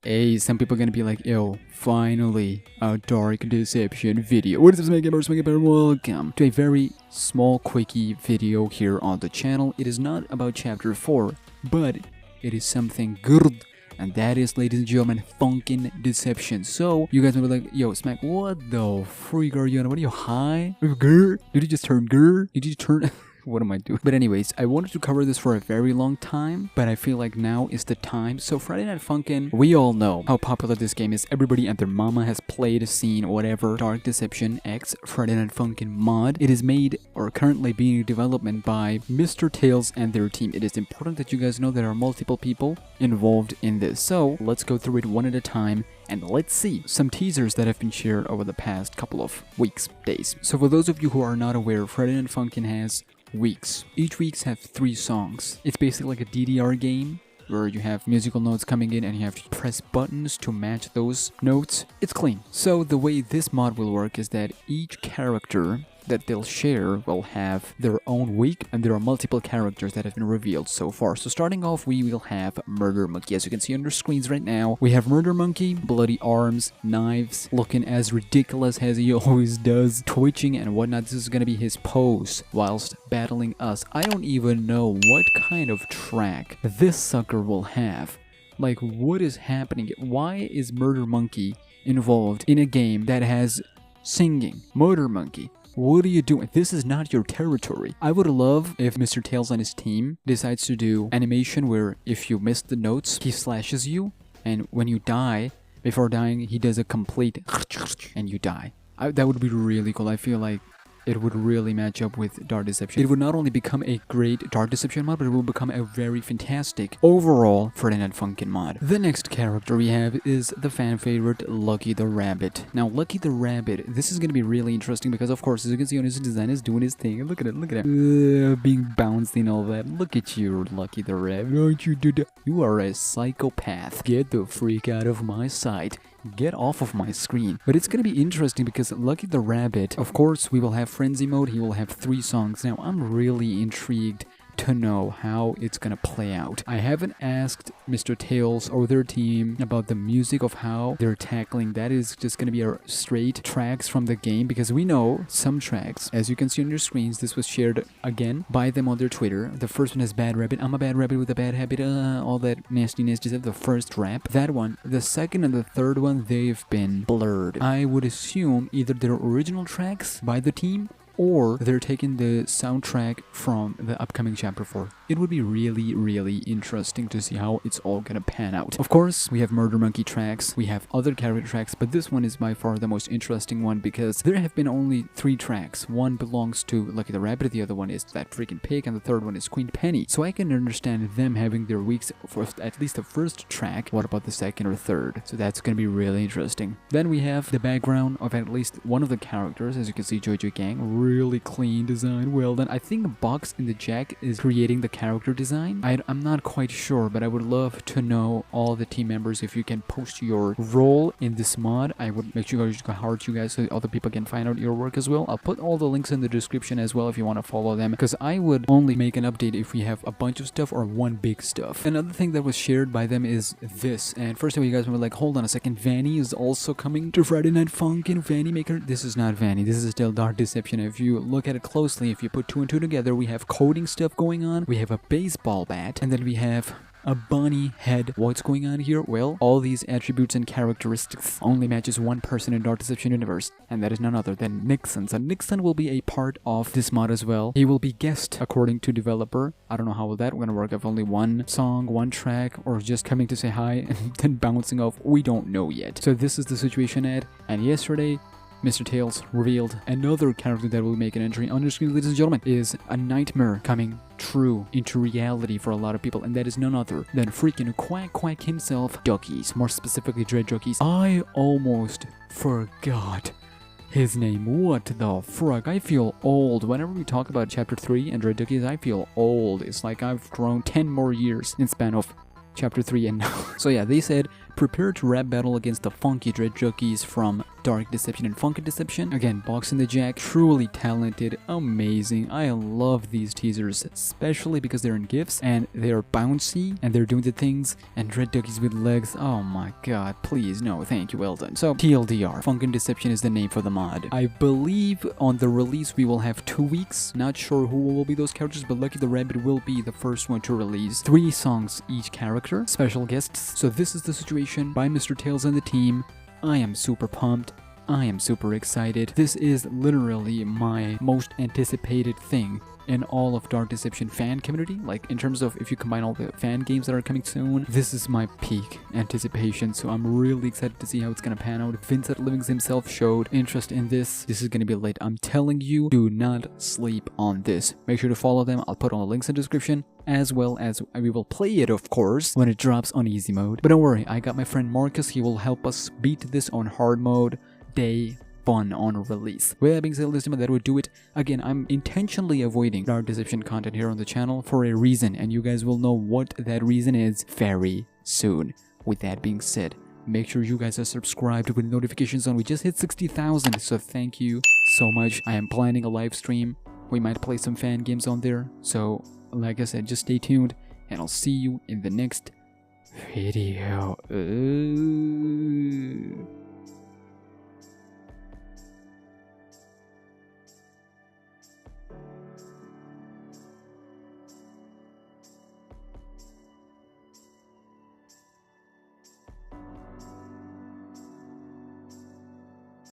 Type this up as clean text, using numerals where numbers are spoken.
Hey, some people are gonna be like, yo, finally, a Dark Deception video. What is up, SmackNPie? Welcome to a very small, quickie video here on the channel. It is not about Chapter 4, but it is something good. And that is, ladies and gentlemen, Funkin Deception. So, you guys will be like, yo, Smack, what the freak are you on? What are you, high? Grr? Did you just turn grr? Did you turn... What am I doing? But anyways, I wanted to cover this for a very long time, but I feel like now is the time. So Friday Night Funkin', we all know how popular this game is. Everybody and their mama has played, seen, whatever. Dark Deception X Friday Night Funkin' mod. It is made or currently being developed by Mr. Tails and their team. It is important that you guys know there are multiple people involved in this. So let's go through it one at a time. And let's see some teasers that have been shared over the past couple of weeks, days. So for those of you who are not aware, Friday Night Funkin' has weeks. Each weeks have 3 songs. It's basically like a DDR game where you have musical notes coming in and you have to press buttons to match those notes. It's clean. So the way this mod will work is that each character that they'll share will have their own week, and there are multiple characters that have been revealed so far. So starting off, we will have Murder Monkey. As you can see on your screens right now, we have Murder Monkey, bloody arms, knives, looking as ridiculous as he always does, twitching and whatnot. This is gonna be his pose whilst battling us. I don't even know what kind of track this sucker will have. Like, what is happening? Why is Murder Monkey involved in a game that has singing? Murder Monkey, what are you doing? This is not your territory. I would love if Mr. Tails and his team decides to do animation where if you miss the notes, he slashes you, and when you die, before dying, he does a complete and you die. That would be really cool. I feel like it would really match up with Dark Deception. It would not only become a great Dark Deception mod, but it will become a very fantastic overall Friday Night Funkin' mod. The next character we have is the fan favorite, Lucky the Rabbit. Now, Lucky the Rabbit, this is going to be really interesting because, of course, as you can see on his design, is doing his thing. Look at it, look at it. Being bounced and all that. Look at you, Lucky the Rabbit. Aren't you, dude? You are a psychopath. Get the freak out of my sight. Get off of my screen. But it's gonna be interesting because Lucky the Rabbit, of course, we will have Frenzy mode. He will have 3 songs. Now, I'm really intrigued to know how it's gonna play out. I haven't asked Mr. Tails or their team about the music of how they're tackling. That is just gonna be our straight tracks from the game, because we know some tracks, as you can see on your screens, this was shared again by them on their Twitter. The first one is Bad Rabbit. I'm a bad rabbit with a bad habit. All that nasty stuff. The first rap. That one. The second and the third one, they've been blurred. I would assume either they're original tracks by the team, or they're taking the soundtrack from the upcoming Chapter 4. It would be really, really interesting to see how it's all gonna pan out. Of course, we have Murder Monkey tracks, we have other character tracks, but this one is by far the most interesting one because there have been only 3 tracks. One belongs to Lucky the Rabbit, the other one is that freaking pig, and the third one is Queen Penny. So I can understand them having their weeks for at least the first track. What about the second or third? So that's gonna be really interesting. Then we have the background of at least one of the characters. As you can see, Jojo Gang. Really clean design, well done. I think the box in the jack is creating the character design. I'm not quite sure, but I would love to know all the team members. If you can post your role in this mod, I would make sure to heart you guys so other people can find out your work as well. I'll put all the links in the description as well if you want to follow them, because I would only make an update if we have a bunch of stuff or one big stuff. Another thing that was shared by them is this, and first of all, you guys were like, hold on a second, Vani is also coming to Friday Night Funkin'. Vani Maker. This is not Vani, this is still Dark Deception. If you look at it closely, if you put 2 and 2 together, we have coding stuff going on, we have a baseball bat, and then we have a bunny head. What's going on here? Well, all these attributes and characteristics only matches one person in Dark Deception universe, and that is none other than Nixon. So Nixon will be a part of this mod as well. He will be guest according to developer. I don't know how that gonna work, if only one song, one track, or just coming to say hi and then bouncing off. We don't know yet. So this is the situation at, and yesterday Mr. Tails revealed another character that will make an entry on your screen, ladies and gentlemen, is a nightmare coming true into reality for a lot of people, and that is none other than freaking Quack himself, Duckies, more specifically Dread Duckies. I almost forgot his name. What the fuck? I feel old. Whenever we talk about Chapter 3 and Dread Duckies, I feel old. It's like I've grown 10 more years in span of Chapter 3 and now. So yeah, they said prepare to rap battle against the funky dread Duckies from Dark Deception and Funkin Deception. Again, Box in the Jack, truly talented, amazing. I love these teasers, especially because they're in GIFs and they're bouncy and they're doing the things, and dread Duckies with legs. Oh my god, please, no, thank you, well done. So, TLDR, Funkin Deception is the name for the mod. I believe on the release we will have 2 weeks. Not sure who will be those characters, but Lucky the Rabbit will be the first one to release. 3 songs each character, special guests. So this is the situation by Mr. Tails and the team. I am super pumped. I am super excited. This is literally my most anticipated thing in all of Dark Deception fan community. Like, in terms of if you combine all the fan games that are coming soon, this is my peak anticipation. So I'm really excited to see how it's gonna pan out. Vincent Livings himself showed interest in this. This is gonna be lit. I'm telling you, do not sleep on this. Make sure to follow them. I'll put all the links in the description, as well as we will play it, of course, when it drops on easy mode. But don't worry, I got my friend Marcus. He will help us beat this on hard mode. Day fun on release. With that being said, ladies and gentlemen, that would do it. Again, I'm intentionally avoiding Dark Deception content here on the channel for a reason, and you guys will know what that reason is very soon. With that being said, make sure you guys are subscribed with notifications on. We just hit 60,000, so thank you so much. I am planning a live stream. We might play some fan games on there. So, like I said, just stay tuned, and I'll see you in the next video.